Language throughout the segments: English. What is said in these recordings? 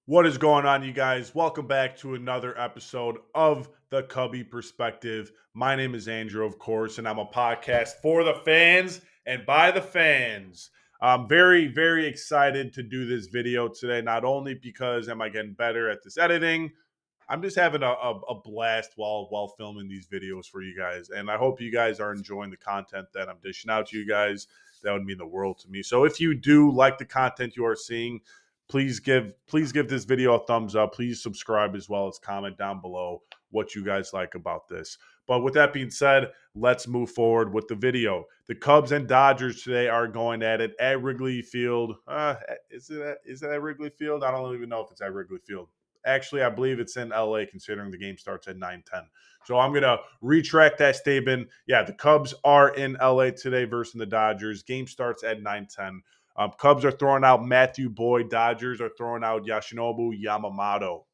What is going on, you guys? Welcome back to another episode of the Cubby Perspective. My name is Andrew, of course, and I'm a podcast for the fans and by the fans. I'm very, very excited to do this video today, not only because am I getting better at this editing, I'm just having a blast while filming these videos for you guys. And I hope you guys are enjoying the content that I'm dishing out to you guys. That would mean the world to me. So if you do like the content you are seeing, please give this video a thumbs up. Please subscribe as well as comment down below what you guys like about this. But with that being said, let's move forward with the video. The Cubs and Dodgers today are going at it at Wrigley Field. Is it at Wrigley Field? I don't even know if it's at Wrigley Field. Actually, I believe it's in LA, considering the game starts at 9:10. So I'm gonna retract that statement. Yeah, the Cubs are in LA today versus the Dodgers. Game starts at 9:10. Cubs are throwing out Matthew Boyd. Dodgers are throwing out Yoshinobu Yamamoto.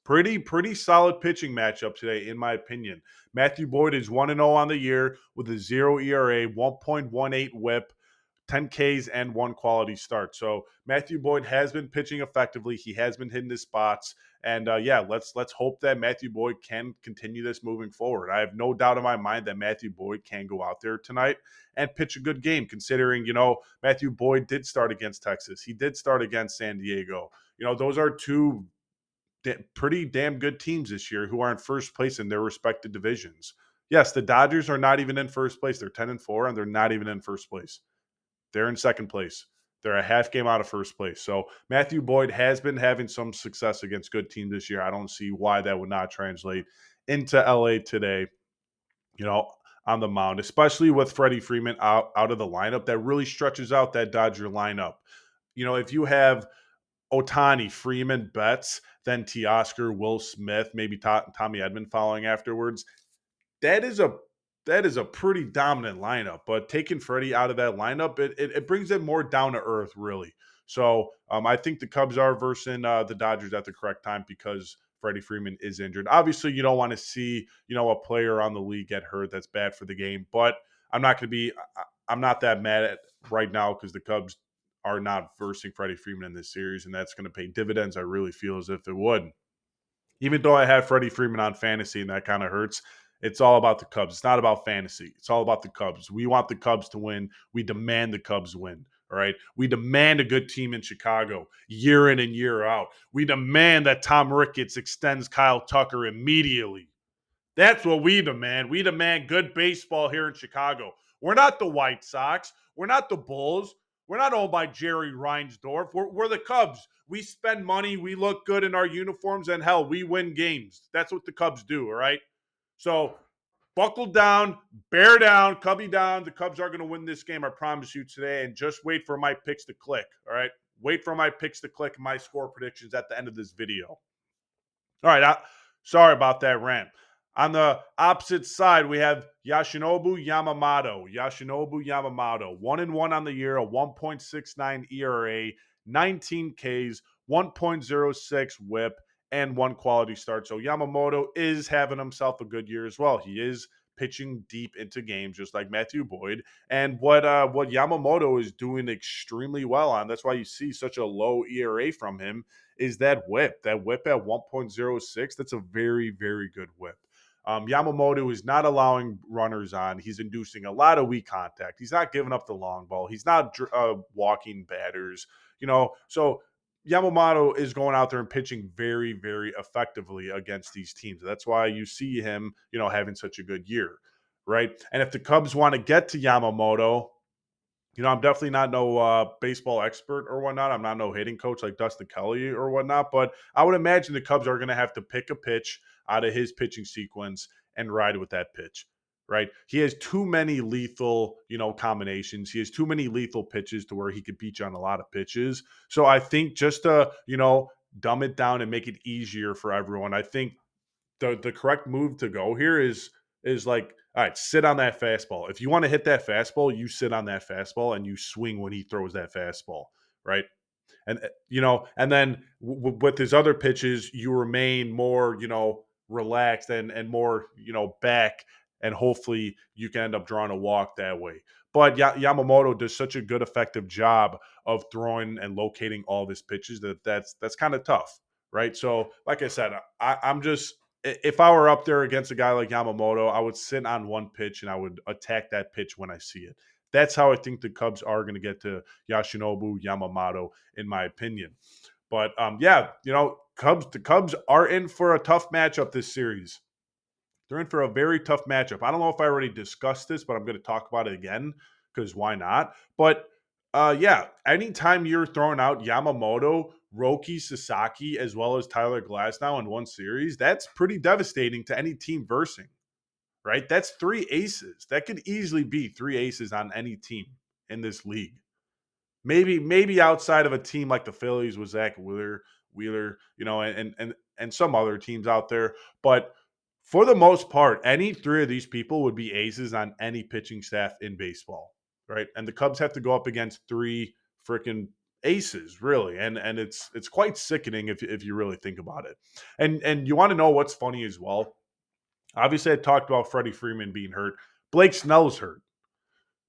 Pretty solid pitching matchup today, in my opinion. Matthew Boyd is 1-0 on the year with a 0 ERA, 1.18 whip, 10 Ks, and one quality start. So Matthew Boyd has been pitching effectively. He has been hitting his spots. And yeah, let's hope that Matthew Boyd can continue this moving forward. I have no doubt in my mind that Matthew Boyd can go out there tonight and pitch a good game, considering, Matthew Boyd did start against Texas. He did start against San Diego. Those are two pretty damn good teams this year who are in first place in their respective divisions. Yes, the Dodgers are not even in first place. They're 10-4, and they're not even in first place. They're in second place. They're a half game out of first place. So Matthew Boyd has been having some success against good teams this year. I don't see why that would not translate into LA today, you know, on the mound, especially with Freddie Freeman out of the lineup. That really stretches out that Dodger lineup. If you have Otani, Freeman, Betts, then Teoscar, Will Smith, maybe Tommy Edman following afterwards. That is a pretty dominant lineup. But taking Freddie out of that lineup, it brings it more down to earth, really. So I think the Cubs are versing the Dodgers at the correct time because Freddie Freeman is injured. Obviously, you don't want to see a player on the league get hurt. That's bad for the game. But I'm not going to be. I'm not that mad at right now because the Cubs are not versing Freddie Freeman in this series, and that's going to pay dividends. I really feel as if it would. Even though I have Freddie Freeman on fantasy, and that kind of hurts. It's all about the Cubs. It's not about fantasy. It's all about the Cubs. We want the Cubs to win. We demand the Cubs win. All right. We demand a good team in Chicago year in and year out. We demand that Tom Ricketts extends Kyle Tucker immediately. That's what we demand. We demand good baseball here in Chicago. We're not the White Sox. We're not the Bulls. We're not owned by Jerry Reinsdorf. We're the Cubs. We spend money. We look good in our uniforms, and hell, we win games. That's what the Cubs do, all right? So buckle down, bear down, Cubby down. The Cubs are going to win this game, I promise you today. And just wait for my picks to click, all right? Wait for my picks to click and my score predictions at the end of this video. All right. Sorry about that rant. On the opposite side, we have Yoshinobu Yamamoto. 1-1 on the year, a 1.69 ERA, 19 Ks, 1.06 whip, and one quality start. So Yamamoto is having himself a good year as well. He is pitching deep into games, just like Matthew Boyd. And what Yamamoto is doing extremely well on, that's why you see such a low ERA from him, is that whip. That whip at 1.06, that's a very, very good whip. Yamamoto is not allowing runners on. He's inducing a lot of weak contact. He's not giving up the long ball. He's not walking batters. So Yamamoto is going out there and pitching very, very effectively against these teams. That's why you see him, having such a good year, right? And if the Cubs want to get to Yamamoto, I'm definitely not no baseball expert or whatnot. I'm not no hitting coach like Dustin Kelly or whatnot, but I would imagine the Cubs are going to have to pick a pitch out of his pitching sequence and ride with that pitch, right? He has too many lethal, combinations. He has too many lethal pitches to where he could beat you on a lot of pitches. So I think just to, dumb it down and make it easier for everyone, I think the correct move to go here is like, all right, sit on that fastball. If you want to hit that fastball, you sit on that fastball and you swing when he throws that fastball, right? And and then with his other pitches, you remain more, relaxed and more, back, and hopefully you can end up drawing a walk that way. But Yamamoto does such a good, effective job of throwing and locating all of his pitches that's kind of tough, right? So, like I said, I'm just if I were up there against a guy like Yamamoto, I would sit on one pitch and I would attack that pitch when I see it. That's how I think the Cubs are going to get to Yoshinobu Yamamoto, in my opinion. But yeah, the Cubs are in for a tough matchup this series. They're in for a very tough matchup. I don't know if I already discussed this, but I'm going to talk about it again because why not? But yeah, anytime you're throwing out Yamamoto, Roki Sasaki, as well as Tyler Glasnow in one series, that's pretty devastating to any team versing, right? That's three aces. That could easily be three aces on any team in this league. Maybe outside of a team like the Phillies with Zach Wheeler, and some other teams out there, but for the most part, any three of these people would be aces on any pitching staff in baseball, right? And the Cubs have to go up against three freaking aces, really, and it's quite sickening if you really think about it. And you want to know what's funny as well? Obviously, I talked about Freddie Freeman being hurt. Blake Snell's hurt.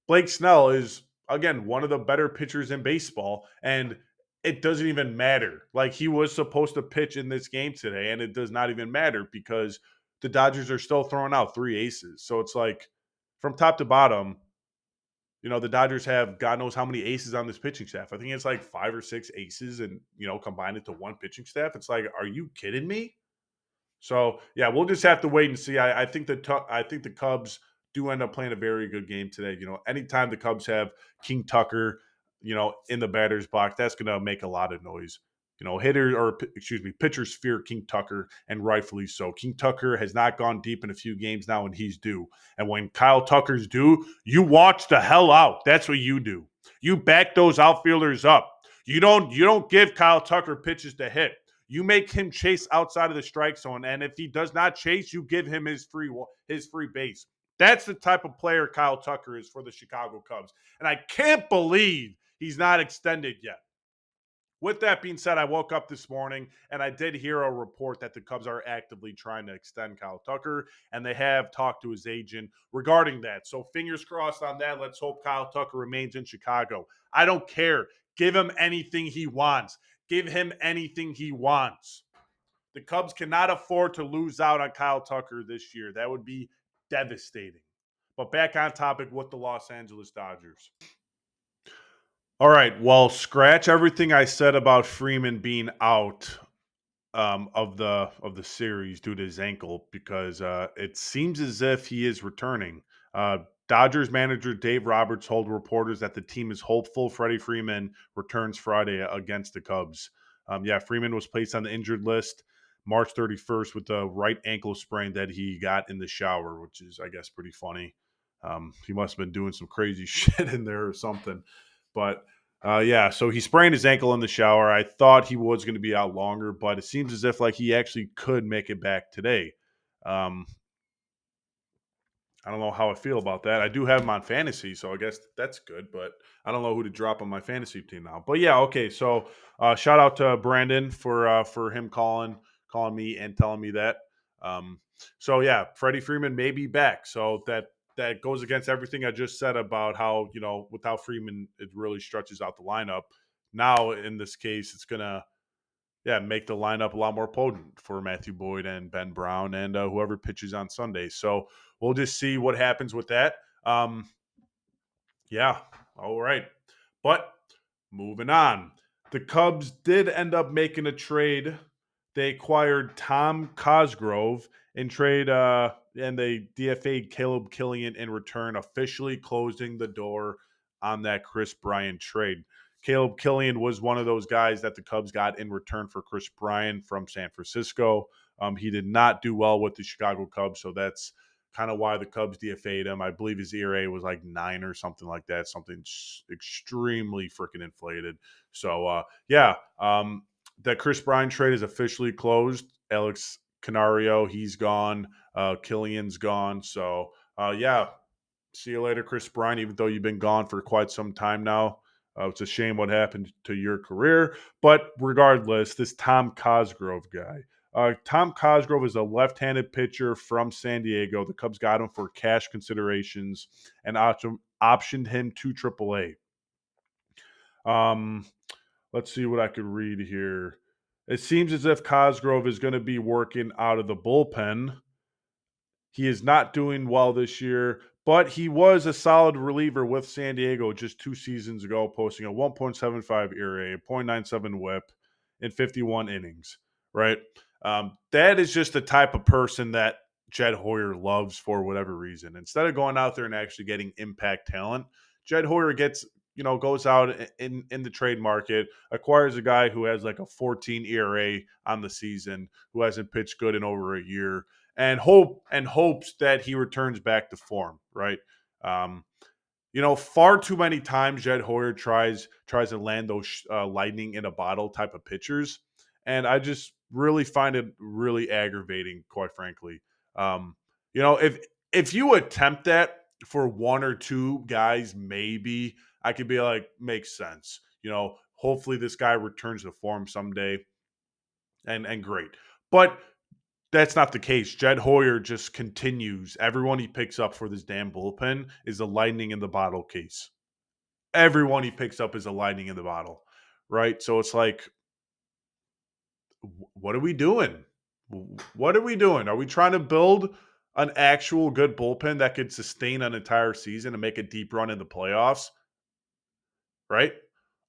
Blake Snell is again one of the better pitchers in baseball, and it doesn't even matter. Like he was supposed to pitch in this game today, and it does not even matter because the Dodgers are still throwing out three aces. So it's like from top to bottom, the Dodgers have God knows how many aces on this pitching staff. I think it's like 5 or 6 aces, and combine it to one pitching staff. It's like, are you kidding me? So yeah, we'll just have to wait and see. I think the Cubs do end up playing a very good game today. Anytime the Cubs have King Tucker, in the batter's box, that's going to make a lot of noise. Pitchers fear King Tucker, and rightfully so. King Tucker has not gone deep in a few games now, and he's due. And when Kyle Tucker's due, you watch the hell out. That's what you do. You back those outfielders up. You don't give Kyle Tucker pitches to hit. You make him chase outside of the strike zone, and if he does not chase, you give him his free base. That's the type of player Kyle Tucker is for the Chicago Cubs, and I can't believe he's not extended yet. With that being said, I woke up this morning and I did hear a report that the Cubs are actively trying to extend Kyle Tucker, and they have talked to his agent regarding that. So fingers crossed on that. Let's hope Kyle Tucker remains in Chicago. I don't care. Give him anything he wants. Give him anything he wants. The Cubs cannot afford to lose out on Kyle Tucker this year. That would be devastating. But back on topic with the Los Angeles Dodgers. All right. Well, scratch everything I said about Freeman being out of the series due to his ankle because it seems as if he is returning. Uh, Dodgers manager Dave Roberts told reporters that the team is hopeful Freddie Freeman returns Friday against the Cubs. Yeah, Freeman was placed on the injured list March 31st with a right ankle sprain that he got in the shower, which is, I guess, pretty funny. He must have been doing some crazy shit in there or something. But yeah, so he sprained his ankle in the shower. I thought he was going to be out longer, but it seems as if like he actually could make it back today. Um, I don't know how I feel about that. I do have him on fantasy, so I guess that's good, but I don't know who to drop on my fantasy team now. But yeah, okay. So shout out to Brandon for him calling me and telling me that. Um, so yeah, Freddie Freeman may be back. So that goes against everything I just said about how without Freeman it really stretches out the lineup. Now in this case, it's gonna make the lineup a lot more potent for Matthew Boyd and Ben Brown and whoever pitches on Sunday. So we'll just see what happens with that. Yeah, all right. But moving on, the Cubs did end up making a trade. They acquired Tom Cosgrove and they DFA'd Caleb Killian in return, officially closing the door on that Chris Bryant trade. Caleb Killian was one of those guys that the Cubs got in return for Chris Bryant from San Francisco. He did not do well with the Chicago Cubs, so that's kind of why the Cubs DFA'd him. I believe his ERA was like 9 or something like that, something extremely freaking inflated. So, yeah, that Chris Bryant trade is officially closed. Alex Canario, he's gone. Killian's gone. So, yeah, see you later, Chris Bryant, even though you've been gone for quite some time now. It's a shame what happened to your career. But regardless, this Tom Cosgrove guy. Tom Cosgrove is a left-handed pitcher from San Diego. The Cubs got him for cash considerations and optioned him to AAA. Um, let's see what I could read here. It seems as if Cosgrove is going to be working out of the bullpen. He is not doing well this year, but he was a solid reliever with San Diego just 2 seasons ago, posting a 1.75 ERA, a .97 WHIP in 51 innings. Right, that is just the type of person that Jed Hoyer loves for whatever reason. Instead of going out there and actually getting impact talent, Jed Hoyer goes out in the trade market, acquires a guy who has like a 14 ERA on the season, who hasn't pitched good in over a year, and hopes that he returns back to form, right? Um, far too many times Jed Hoyer tries to land those lightning in a bottle type of pitchers, and I just really find it really aggravating, quite frankly. Um, if you attempt that for one or two guys, maybe I could be like, makes sense. Hopefully this guy returns to form someday, and great. But that's not the case. Jed Hoyer just continues. Everyone he picks up for this damn bullpen is a lightning in the bottle case. Everyone he picks up is a lightning in the bottle, right? So it's like, what are we doing? What are we doing? Are we trying to build an actual good bullpen that could sustain an entire season and make a deep run in the playoffs, right?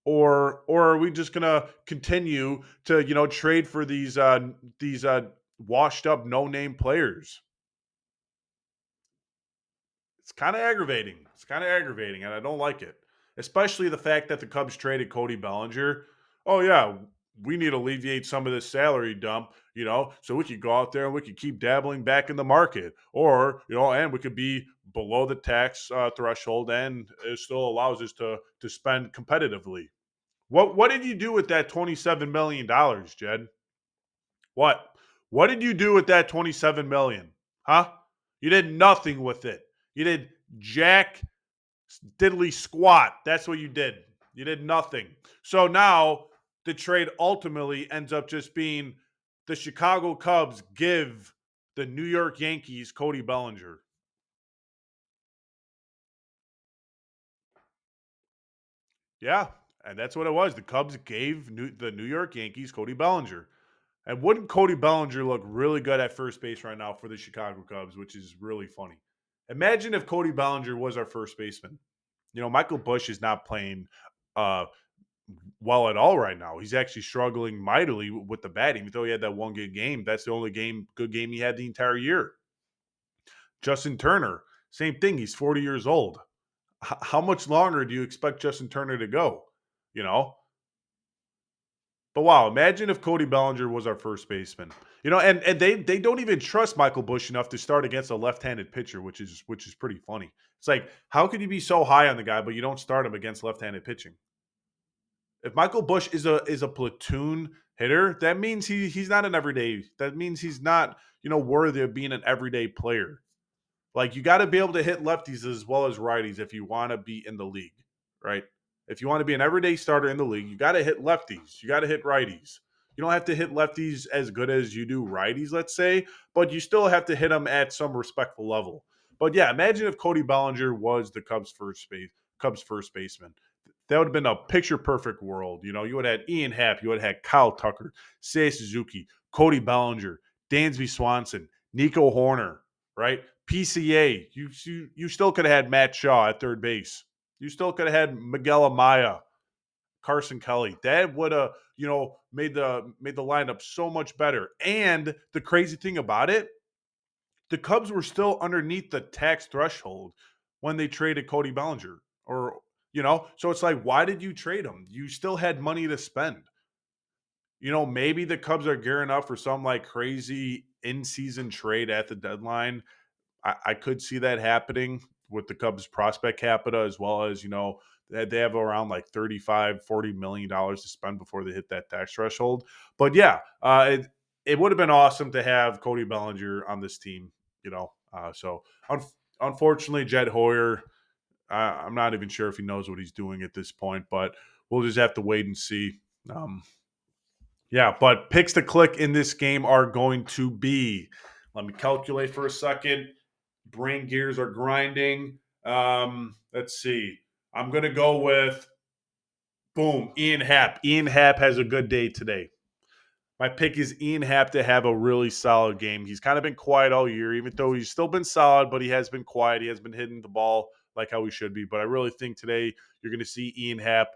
Or are we just gonna continue to trade for these washed up no name players? It's kind of aggravating. It's kind of aggravating, and I don't like it. Especially the fact that the Cubs traded Cody Bellinger. Oh yeah, we need to alleviate some of this salary dump, so we could go out there and we could keep dabbling back in the market, or and we could be below the tax threshold, and it still allows us to spend competitively. What did you do with that $27 million, Jed? What? What did you do with that 27 million? Huh? You did nothing with it. You did jack diddly squat. That's what you did. You did nothing. So now the trade ultimately ends up just being the Chicago Cubs give the New York Yankees Cody Bellinger. Yeah, and that's what it was. The Cubs gave the New York Yankees Cody Bellinger. And wouldn't Cody Bellinger look really good at first base right now for the Chicago Cubs, which is really funny. Imagine if Cody Bellinger was our first baseman. Michael Busch is not playing uh, well at all right now. He's actually struggling mightily with the batting. Even though he had that one good game, that's the only good game he had the entire year. Justin Turner, same thing. He's 40 years old. How much longer do you expect Justin Turner to go? You know, But wow, imagine if Cody Bellinger was our first baseman. And they don't even trust Michael Busch enough to start against a left-handed pitcher, which is pretty funny. It's like, how could you be so high on the guy, but you don't start him against left-handed pitching? If Michael Busch is a platoon hitter, that means he's not an everyday. That means he's not worthy of being an everyday player. Like, you got to be able to hit lefties as well as righties if you want to be in the league, right? If you want to be an everyday starter in the league, you got to hit lefties. You got to hit righties. You don't have to hit lefties as good as you do righties, let's say, but you still have to hit them at some respectful level. But yeah, imagine if Cody Bellinger was the Cubs first baseman. That would have been a picture perfect world. You would have had Ian Happ, you would have had Kyle Tucker, Seiya Suzuki, Cody Bellinger, Dansby Swanson, Nico Horner, right? PCA. You still could have had Matt Shaw at third base. You still could have had Miguel Amaya, Carson Kelly. That would have, made the lineup so much better. And the crazy thing about it, the Cubs were still underneath the tax threshold when they traded Cody Bellinger. So it's like, why did you trade him? You still had money to spend. Maybe the Cubs are gearing up for some like crazy in-season trade at the deadline. I could see that happening with the Cubs prospect capita, as well as, they have around like 35, $40 million to spend before they hit that tax threshold. But yeah, it would have been awesome to have Cody Bellinger on this team, so unfortunately, Jed Hoyer, I'm not even sure if he knows what he's doing at this point, but we'll just have to wait and see. Um, yeah, but picks to click in this game are going to be. Let me calculate for a second. Brain gears are grinding. Let's see. I'm gonna go with boom, Ian Happ. Ian Happ has a good day today. My pick is Ian Happ to have a really solid game. He's kind of been quiet all year, even though he's still been solid, but he has been quiet. He has been hitting the ball like how he should be. But I really think today you're going to see Ian Happ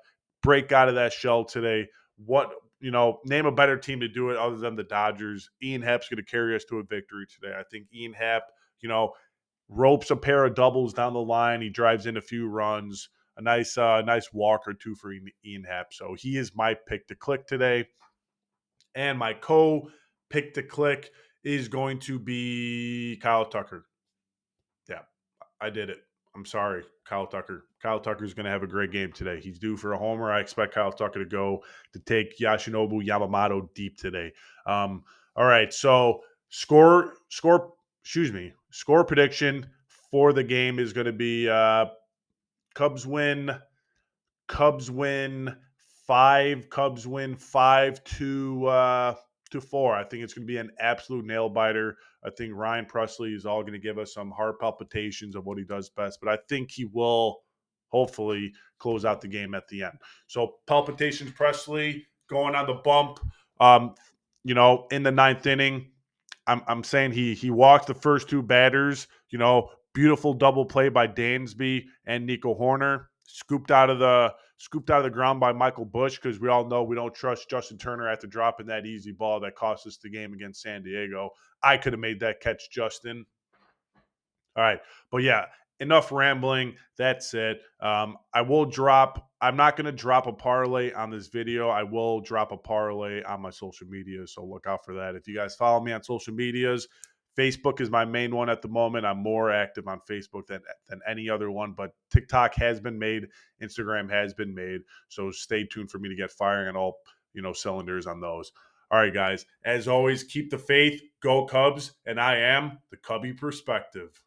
break out of that shell today. Name a better team to do it other than the Dodgers. Ian Happ's going to carry us to a victory today. I think Ian Happ, ropes a pair of doubles down the line. He drives in a few runs, a nice walk or two for Ian Happ. So he is my pick to click today. And my pick to click is going to be Kyle Tucker. Yeah, I did it. I'm sorry, Kyle Tucker. Kyle Tucker is going to have a great game today. He's due for a homer. I expect Kyle Tucker to take Yoshinobu Yamamoto deep today. All right, so score prediction for the game is going to be Cubs win Cubs win five. Cubs win 5-4. I think it's going to be an absolute nail biter. I think Ryan Presley is all going to give us some heart palpitations of what he does best, but I think he will hopefully close out the game at the end. So palpitations, Presley going on the bump. Um, in the ninth inning, I'm saying he walked the first two batters. Beautiful double play by Dansby and Nico Horner. Scooped out of the ground by Michael Busch, because we all know we don't trust Justin Turner after dropping that easy ball that cost us the game against San Diego. I could have made that catch, Justin. All right. But yeah, enough rambling. That's it. I'm not going to drop a parlay on this video. I will drop a parlay on my social media. So look out for that. If you guys follow me on social medias, Facebook is my main one at the moment. I'm more active on Facebook than any other one, but TikTok has been made. Instagram has been made. So stay tuned for me to get firing on all, cylinders on those. All right, guys. As always, keep the faith. Go Cubs. And I am the Cubby Perspective.